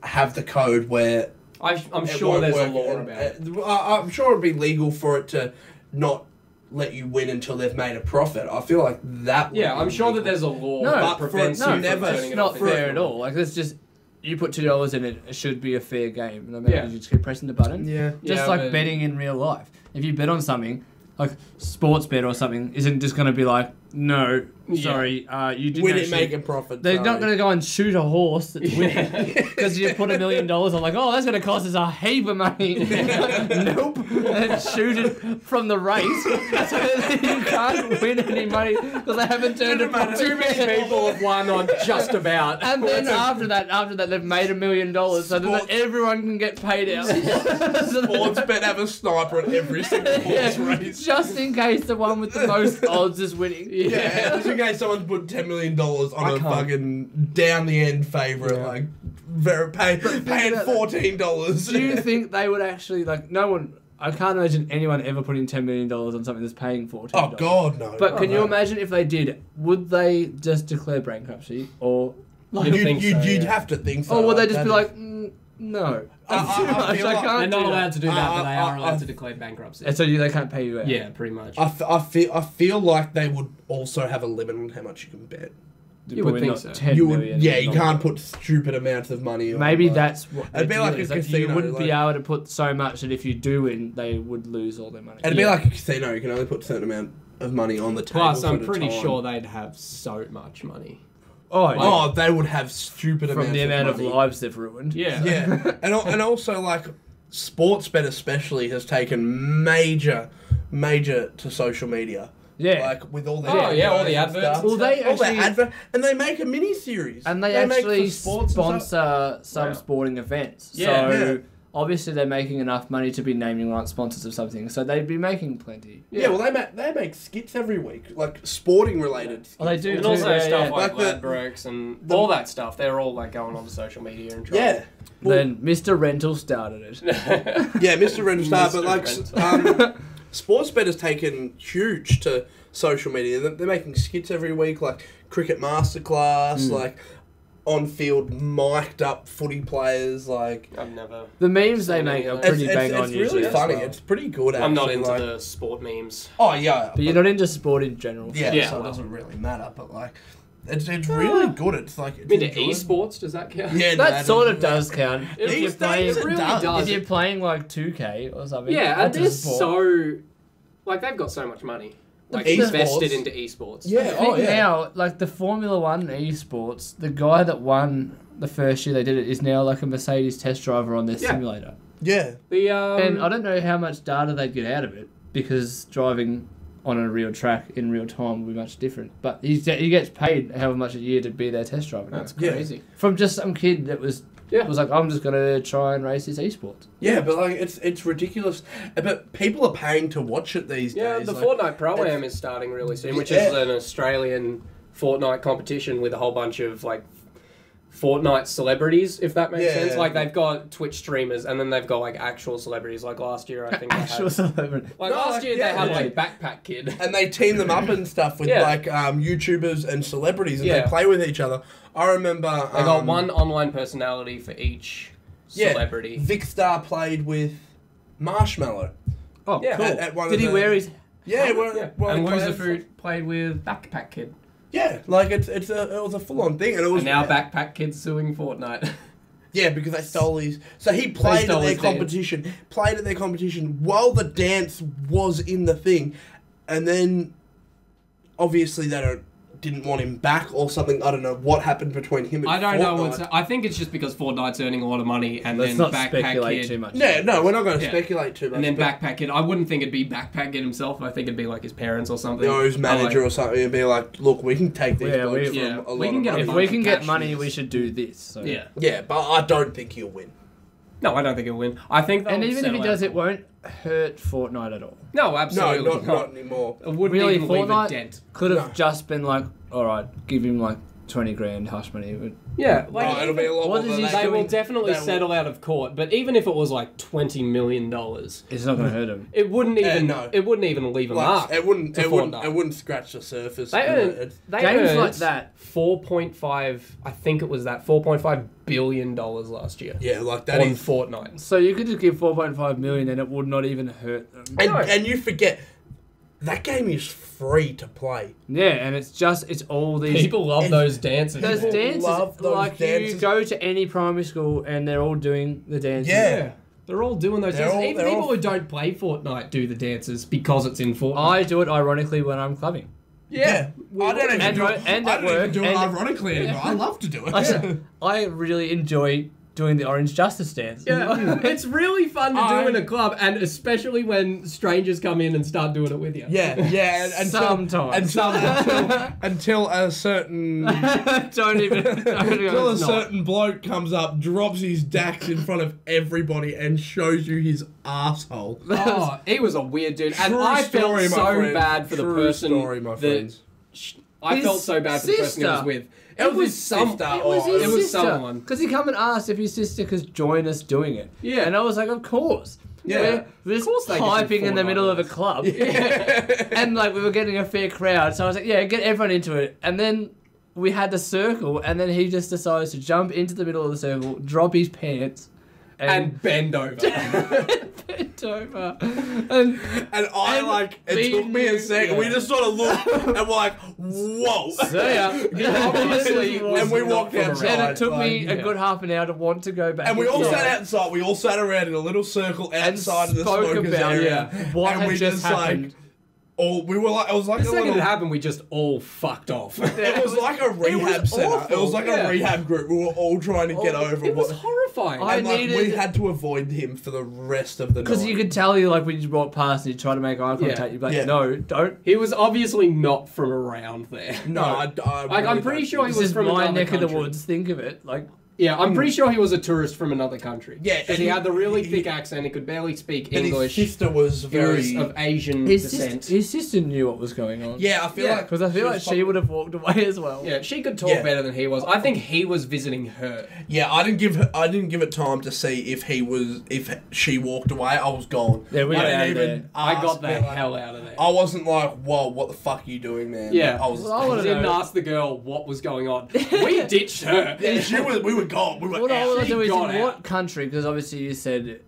have the code where I'm it sure won't there's a work, law and- about it. I'm sure it'd be legal for it to not let you win until they've made a profit. I feel like that. Would Yeah, be I'm sure that legal. there's a law No, that but for prevents it you to from never- turning It's it not off fair at indefinitely. all. Like that's just you put $2 in it should be a fair game. And I mean, Yeah. you just keep pressing the button. Yeah. Just Yeah, like but- betting in real life. If you bet on something, like sports bet or something, isn't just going to be like, no, Yeah. sorry, you didn't We didn't actually- make a profit. They're sorry. not going to go and shoot a horse that's winning Yeah. because you put $1 million on. Like, oh, that's going to cost us a heap of money. Nope, and shoot it from the race, so you can't win any money because they haven't turned it. Too many people have won on just about. And then after that, they've made $1 million, so then Sports- everyone can get paid out. Sports bet have a sniper at every single horse Yeah, race. just in case the one with the most odds is winning. Yeah, just in case someone's put $10 million on a can't. fucking down the end favourite, Yeah. like paying about that. $14. Do you think they would actually no one? I can't imagine anyone ever putting $10 million on something that's paying $14. Oh God, no! But can you no. imagine if they did? Would they just declare bankruptcy, or You'd think so, You'd yeah. have to think so. or would they just that be is- like, no? That's too I much. feel I like can't They're not do allowed that. to do that, but they are allowed I- to declare bankruptcy. And so they can't pay you out. Yeah, pretty much. I feel like they would also have a limit on how much you can bet. You would Probably think not so. 10 You would, million, yeah, you not- can't put stupid amounts of money. Maybe on, that's what It'd be the like deal a is. You casino, wouldn't be like- able to put so much that if you do win, they would lose all their money. It'd be Yeah. like a casino. You can only put a certain amount of money on the table. Plus, I'm at a pretty time. sure they'd have so much money. Oh, yeah. Oh, they would have stupid From amounts the amount of money. lives they've ruined. Yeah. Yeah, and also like sports bet especially has taken major to social media. Yeah. Like with all the Oh, yeah, all the and adverts. stuff. Well, they all the actually- advert, and they make a mini series. And they make actually for sports and stuff. sponsor some Wow. sporting events. Yeah. So, Yeah. obviously they're making enough money to be naming rights sponsors of something, so they'd be making plenty. Yeah, well, they make skits every week, like sporting related. Well, they do, And also stuff like Like Ladbrokes and all that stuff. They're all like going on to social media and trying. Yeah. Then Mr. Rental started it. Yeah, Mr. Rental Star, but like Sportsbet has taken huge to social media. They're making skits every week, like cricket masterclass, like on-field mic'd up footy players. Like I've never. The memes they make are pretty bang on It's usually. really funny. as well. It's pretty good. Actually. I'm not into like, the sport memes. Oh yeah, But you're not into sport in general. yeah. So well. it doesn't really matter. But like, it's really good. It's like it's Into enjoyable. esports, does that count? Yeah, That sort of does count. These If you're days playing, it really does. does. if you're playing like 2K or something. Yeah, and that's a they're sport. so like they've got so much money. Like esports. invested into esports. Yeah. I Oh think yeah. now, like the Formula One esports, the guy that won the first year they did it is now like a Mercedes test driver on their Yeah. simulator. Yeah. The And I don't know how much data they'd get out of it because driving on a real track in real time would be much different. But he gets paid however much a year to be their test driver. that's Yeah. crazy. From just some kid that was like, I'm just gonna try and race this esports. Yeah, but like it's ridiculous. But people are paying to watch it these Yeah, days. the like, Fortnite Pro-Am is starting really soon, which Yeah. is an Australian Fortnite competition with a whole bunch of like Fortnite celebrities, if that makes Yeah. sense. Like they've got Twitch streamers and then they've got like actual celebrities. Like last year, I think Actual they had, celebrity. like No, last like, year yeah, they had yeah. like Backpack Kid. and they team them up and stuff with Yeah. like YouTubers and celebrities, and Yeah. they play with each other. I remember They got one online personality for each celebrity. Vic Star played with Marshmallow. Oh, Yeah. cool. At one Did of he the- wear his Yeah, And Loser Fruit. Fruit played with Backpack Kid. Yeah, like it was a full on thing, and it was And now Backpack Kid's suing Fortnite. Yeah, because they stole his. So he played at stole their his dance. competition. Played at their competition while the dance was in the thing, and then obviously they didn't want him back or something. I don't know what happened between him and I don't know Fortnite. what's. I think it's just because Fortnite's earning a lot of money, and Let's then not Backpack speculate Kid. too much. Yeah, no, we're not going to Yeah. speculate too much. And then but Backpack Kid. I wouldn't think it'd be Backpack Kid himself. I think it'd be like his parents or something. you know, his manager or something, and be like, "Look, we can take these Yeah, blokes we- from yeah, a we lot can of get money." If a we bunch can of get cash money, for we this. should do this. So. Yeah. Yeah, but I don't think he'll win. No, I don't think he'll win. I think they'll And even if settle he does, out. it won't hurt Fortnite at all. No, No, absolutely not anymore. It wouldn't Really, even leave a Fortnite dent. could have No. just been like, all right, give him like 20 grand hush money. Yeah, like Oh, it'll be a lot What more is than he that. they will doing- definitely they will- settle out of court. But even if it was like $20 million, It's not going to hurt him. it wouldn't even. no. It wouldn't even leave a Like, mark. it wouldn't. to It wouldn't. Fortnite. It wouldn't scratch the surface. They you know, earned. it's- They Games earned like that. 4.5. I think it was that $4.5 billion last year Yeah, like that on is. Fortnite. So you could just give 4.5 million and it would not even hurt them. And, No. and you forget that game is free to play. Yeah, and it's all these... People love It's- those dances. Those People dances, love those like dances. you go to any primary school and they're all doing the dances. Yeah. They're all doing those They're dances. all- Even they're people all- who don't play Fortnite do the dances because it's in Fortnite. I do it ironically when I'm clubbing. I don't even And do ro- it. and I at don't even work, do it and- ironically anymore. I love to do it. I really enjoy doing the Orange Justice dance. Yeah, it's really fun to I- do in a club, and especially when strangers come in and start doing it with you. Yeah, and Sometimes. until a certain don't even. until a It's not. certain bloke comes up, drops his dax in front of everybody, and shows you his asshole. Oh, he was a weird dude, and True I felt story, my so friends. bad for the True person story, my that friends. I His felt so bad for the person he was sister. with. It was his sister. It was his it was sister. someone. Because he come and asked if his sister could join us doing it. Yeah. And I was like, of course. Yeah. We're just course they can do piping in the Fortnite middle of a dance. club. And like we were getting a fair crowd. So I was like, yeah, get everyone into it. And then we had the circle and then he just decides to jump into the middle of the circle, drop his pants, And bend over. bent over. And And I And like it me took me a knew- second. We just sort of looked and we're like, whoa. so yeah. Obviously, And we walked not from outside. around. And it took me a yeah. good half an hour to want to go back. And we all inside. sat outside. We all sat around in a little circle outside of the spoke smokers about area. what and had we just happened. like, we were like, it was like The a second little. it happened, we just all fucked off. It was like a rehab was center. awful, It was like yeah. a rehab group. We were all trying to get over It was what. horrifying. I And like, we needed- had to avoid him for the rest of the night. Because you could tell you, like, when you walk past and you try to make eye contact, Yeah. you'd be like, Yeah. no, don't. He was obviously not from around there. No, I Like, I'm pretty sure he This was is from my another neck of the country. woods. Think of it. Like, Yeah, I'm pretty sure he was a tourist from another country. Yeah, because he had the really thick accent. He could barely speak And English. his sister was He was very... of Asian His descent. sister knew what was going on. Yeah, I feel Yeah, like... Because I feel like was she would have walked away as well. Yeah, she could talk Yeah. better than he was. I think he was visiting her. Yeah, I didn't give it time to see if she walked away. I was gone. Yeah, we I got didn't out of even there. I got ask the her, like- hell out of there. I wasn't like, whoa, what the fuck are you doing, man? Yeah. I was. Well, I I wanna didn't know. ask the girl what was going on. We ditched her. we were gone. We were What I out. want to do is got in out. what country? Because obviously you said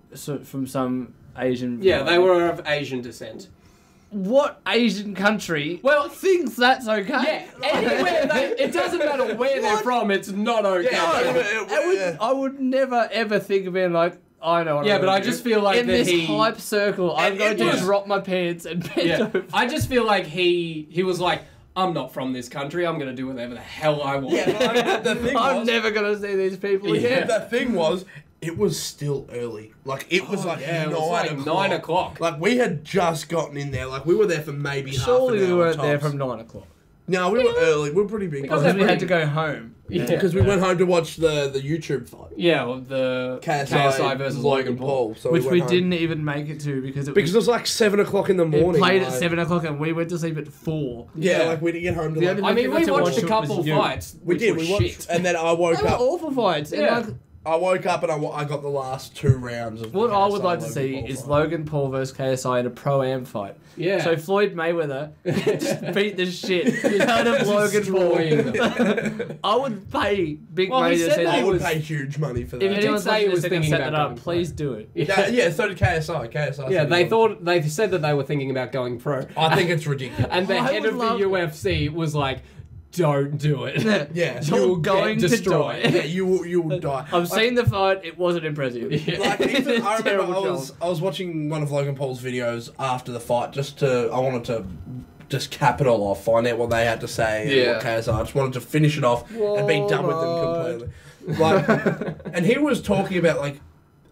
from some Asian. Yeah, they were of Asian descent. What Asian country? Well, thinks that's okay. yeah, anywhere it doesn't matter where they're from, it's not okay. Yeah. I would never ever think of being like, I know what Yeah, I'm but gonna I do. just feel like in that this hype circle, I'm And going it to was- drop my pants and bend Yeah, over. I just feel like he was like, I'm not from this country. I'm gonna do whatever the hell I want. Yeah, but the thing I'm was, never going to see these people Yeah. again. the thing was, it was still early. Like it was like yeah, it 9 was like o'clock. 9 o'clock. Like we had just gotten in there. Like we were there for maybe Surely half an we hour. weren't there tops. from 9 o'clock. No, we were early. We were pretty big. Because Because we they're had to go home. Yeah. Because we went home to watch the YouTube fight. Yeah, well, the KSI versus Logan Paul. So Which we went home. didn't even make it to because it Because it was like 7 o'clock in the it morning. played like, at 7 o'clock and we went to sleep at 4. Yeah, Yeah. like we didn't get home to The like... only- I mean, got we to watched watch a it couple was you. fights. We which did. were We watched... shit. And then I woke They were up... awful fights. And Yeah. like, I woke up and I got the last 2 rounds of the what I would KSI like to Logan see Paul is fight. Logan Paul versus KSI in a pro-am fight. Yeah. So Floyd Mayweather just beat the shit out of Logan Destroying Paul. I would pay big Well, money he to said see that I that. would was- pay huge money for If that. did anyone's say watching he this, was they can thinking set about that up. going Please do it. Yeah, so did KSI. KSI. Yeah, said they said that they were thinking about going pro. I think it's ridiculous. And the I head would of love- the UFC was like, don't do it. Yeah. You're You'll going get to destroyed. die. Yeah, you will die. I've seen the fight. It wasn't impressive. Yeah. Like even, I remember Terrible I was watching one of Logan Paul's videos after the fight I wanted to just cap it all off, find out what they had to say. Yeah. And what KSI. I just wanted to finish it off and be done with them completely. Like, and he was talking about like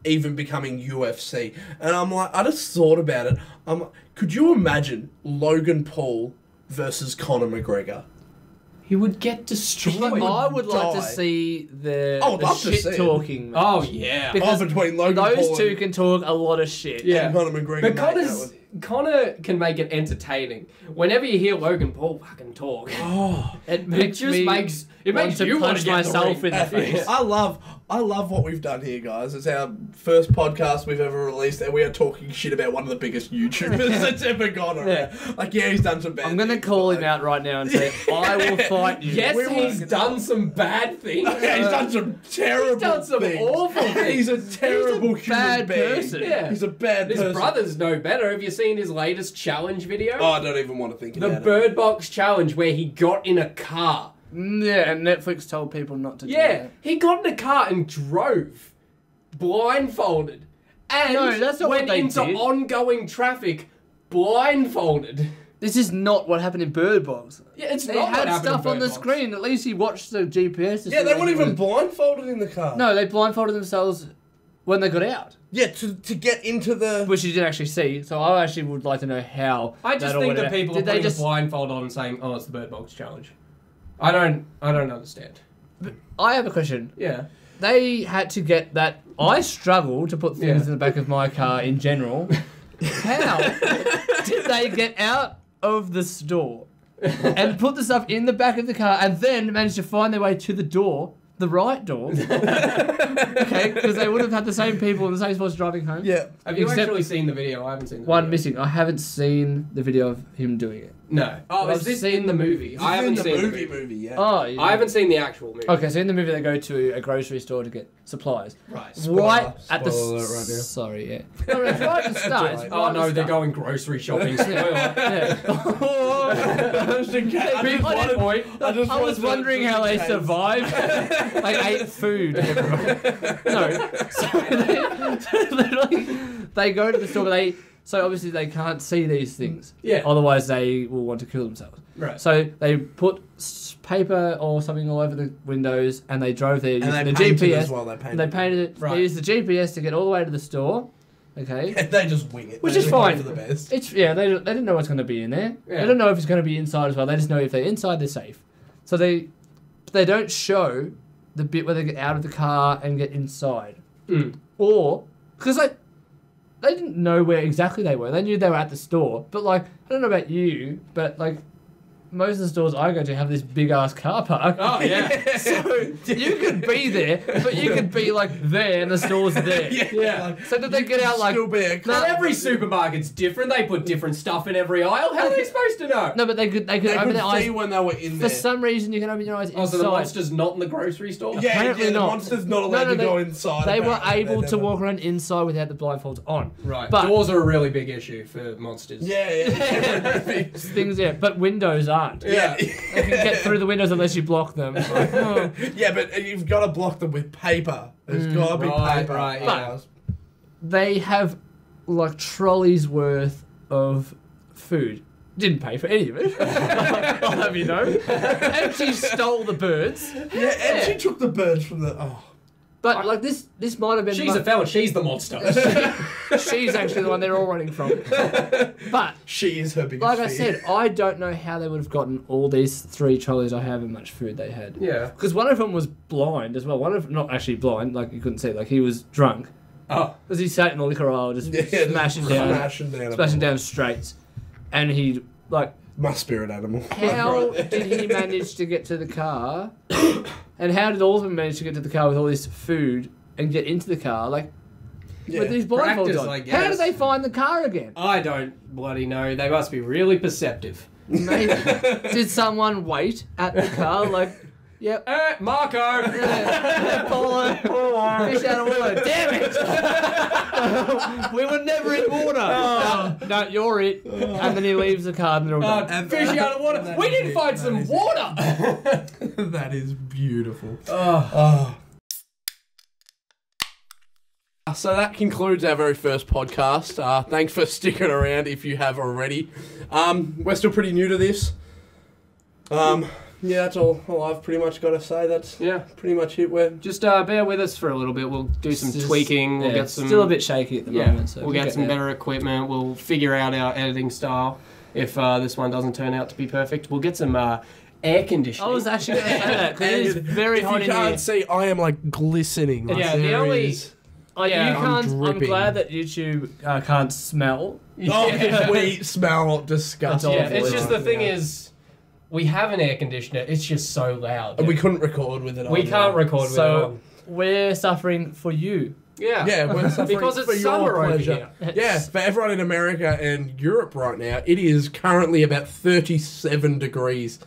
even becoming UFC, and I'm like, I just thought about it. I'm like, could you imagine Logan Paul versus Conor McGregor? He would get destroyed. I would like to die. see the, I would the love to see shit it. talking. Oh, yeah. Because between Logan those Paul two and- can talk a lot of shit. Yeah. and Conor McGregor. But mate, Connor can make it entertaining. Whenever you hear Logan Paul fucking talk, It it makes just me makes want to you want punch to get myself in the ring. face. I love what we've done here, guys. It's our first podcast we've ever released, and we are talking shit about one of the biggest YouTubers that's ever gone around. Yeah. Like, yeah, he's done some bad I'm gonna things, call but, him out right now and say, I will fight you. Yes, We he's won't- done some bad things. Yeah, he's done some terrible He's done some things. awful things. He's a terrible human bad being. person. Yeah. He's a bad His person. brothers know better. Have you seen his latest challenge video? Oh, I don't even want to think The about it. Bird Box challenge where he got in a car. Yeah, and Netflix told people not to do Yeah, that. he got in a car and drove, blindfolded, and No, that's not went what they into did. ongoing traffic, blindfolded. This is not what happened in Bird Box. Yeah, it's They not what had happened stuff in on the Bird Box. screen. At least he watched the GPS. to Yeah, see they what weren't he even was- blindfolded in the car. No, they blindfolded themselves when they got out, Yeah, to get into the... which you didn't actually see. So I actually would like to know how. I just that all think went that out. people Did are they putting just? a blindfold on and saying, "Oh, it's the Bird Box challenge." I don't understand. I have a question. Yeah. They had to get that. I struggle to put things Yeah. in the back of my car in general. How did they get out of the store and put the stuff in the back of the car and then manage to find their way to the door, the right door? Okay, because they would have had the same people in the same spots driving home. Yeah. Have you Except- actually seen the video? I haven't seen the One video. missing. I haven't seen the video of him doing it. No. Oh, I've is this seen in the movie? This I is haven't in the seen movie, yeah. Oh, yeah. I haven't seen the actual movie. Okay, so in the movie they go to a grocery store to get supplies. Right. Right at the Spoiler alert right now. sorry, yeah. No, it's right at the start. It's right Oh at no, the they're start. going grocery shopping. Spoiler. Yeah. Big I point. I was wondering how they survived. They ate food. Everyone. No, they go to the store. But so obviously they can't see these things. Yeah. Otherwise they will want to kill themselves. Right. So they put paper or something all over the windows, and they drove there using And the they painted GPS. as well, they And they painted it. Right. They used the GPS to get all the way to the store. Okay. They just wing it. Which They is just hope fine. for the best. It's they didn't know what's going to be in there. Yeah. They don't know if it's going to be inside as well. They just know if they're inside, they're safe. So they don't show the bit where they get out of the car and get inside. Mm. Or, because like, they didn't know where exactly they were. They knew they were at the store. But like, I don't know about you, but like, most of the stores I go to have this big ass car park. Oh yeah. So you could be there, but you could be like there and the store's there. Yeah. Like, So did they get out like... still be a Not every supermarket's different. They put different stuff in every aisle. How are they supposed to know? No, but they could They open could their eyes. see when they were in For there. some reason, you can open your eyes Oh, inside. so the monster's not in the grocery store? Yeah, Apparently the not. monster's not allowed to go inside. They were apparently. able They to never- walk around inside without the blindfolds on. Right. But- Doors are a really big issue for monsters. Yeah. Things, yeah, but windows aren't. Yeah. They can get through the windows unless you block them. Like, oh. Yeah, but you've got to block them with paper. There's got to be Right, paper. right, yeah. They have like trolleys worth of food. Didn't pay for any of it. I'll have you know. And she stole the birds. Yeah, and she took the birds from the... Oh. But like this might have been. She's a felon. She's the monster. She's actually the one they're all running from. But She is her biggest like I fear. said, I don't know how they would have gotten all these 3 trolleys or however much food they had. Yeah. Because one of them was blind as well. One of not actually blind, like you couldn't see. Like he was drunk. Oh. Because he sat in the liquor aisle just Yeah, smashing down straights. And he, like, My spirit animal. how did he manage to get to the car? And how did all of them manage to get to the car with all this food and get into the car? Like, with these blindfolds Practice, on. I How guess. did they find the car again? I don't bloody know. They must be really perceptive. Maybe. Did someone wait at the car? Like, yep. Marco! Polo. Fish out of water. Damn it! We were never in water. No, you're it. And then he leaves the car and they're all gone. Fish out of water. We need to find some water! That is beautiful. Oh. So that concludes our very first podcast. Thanks for sticking around if you have already. We're still pretty new to this. Yeah, that's all I've pretty much got to say. That's Yeah. pretty much it. We're Just bear with us for a little bit. We'll do some Just- tweaking. We'll yeah, get some... Still a bit shaky at the Yeah, moment. So we'll get some better equipment. We'll figure out our editing style. If this one doesn't turn out to be perfect, we'll get some air conditioning. I was actually going to say that because it is very if hot you in can't here. see, I am like glistening. Like, Yeah, the there only- is- Like, Yeah, you I'm can't. I'm dripping. glad that YouTube can't smell. Oh, because we smell disgusting. Yeah, awful, it's just the right thing now. is, we have an air conditioner. It's just so loud. And we couldn't record with it on. We can't record with it So on. we're suffering for you. Yeah. Yeah, we're suffering Because it's for your summer over pleasure. here. Yeah, for everyone in America and Europe right now, it is currently about 37 degrees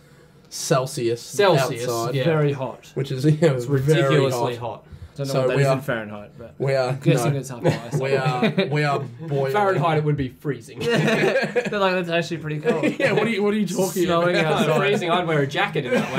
Celsius outside, yeah. Very hot. which is It's ridiculously ridiculously hot. Don't know So what that we is are- in Fahrenheit, but We are I'm guessing no, it's up high. we are boiling. Fahrenheit, it would be freezing. They're like, that's actually pretty cold. Yeah, what are you talking Snowing about? outside. Freezing, I'd wear a jacket in that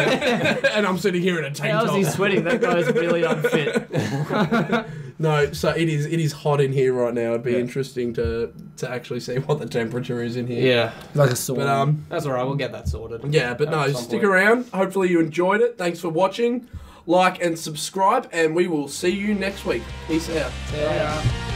way. And I'm sitting here in a tank How is he top. sweating? That guy's really unfit. No, so it is hot in here right now. It'd be interesting to actually see what the temperature is in here. Yeah. Like a sauna. But That's alright, we'll get that sorted. yeah, but no, At some stick point. around. Hopefully you enjoyed it. Thanks for watching. Like and subscribe, and we will see you next week. Peace out. Yeah.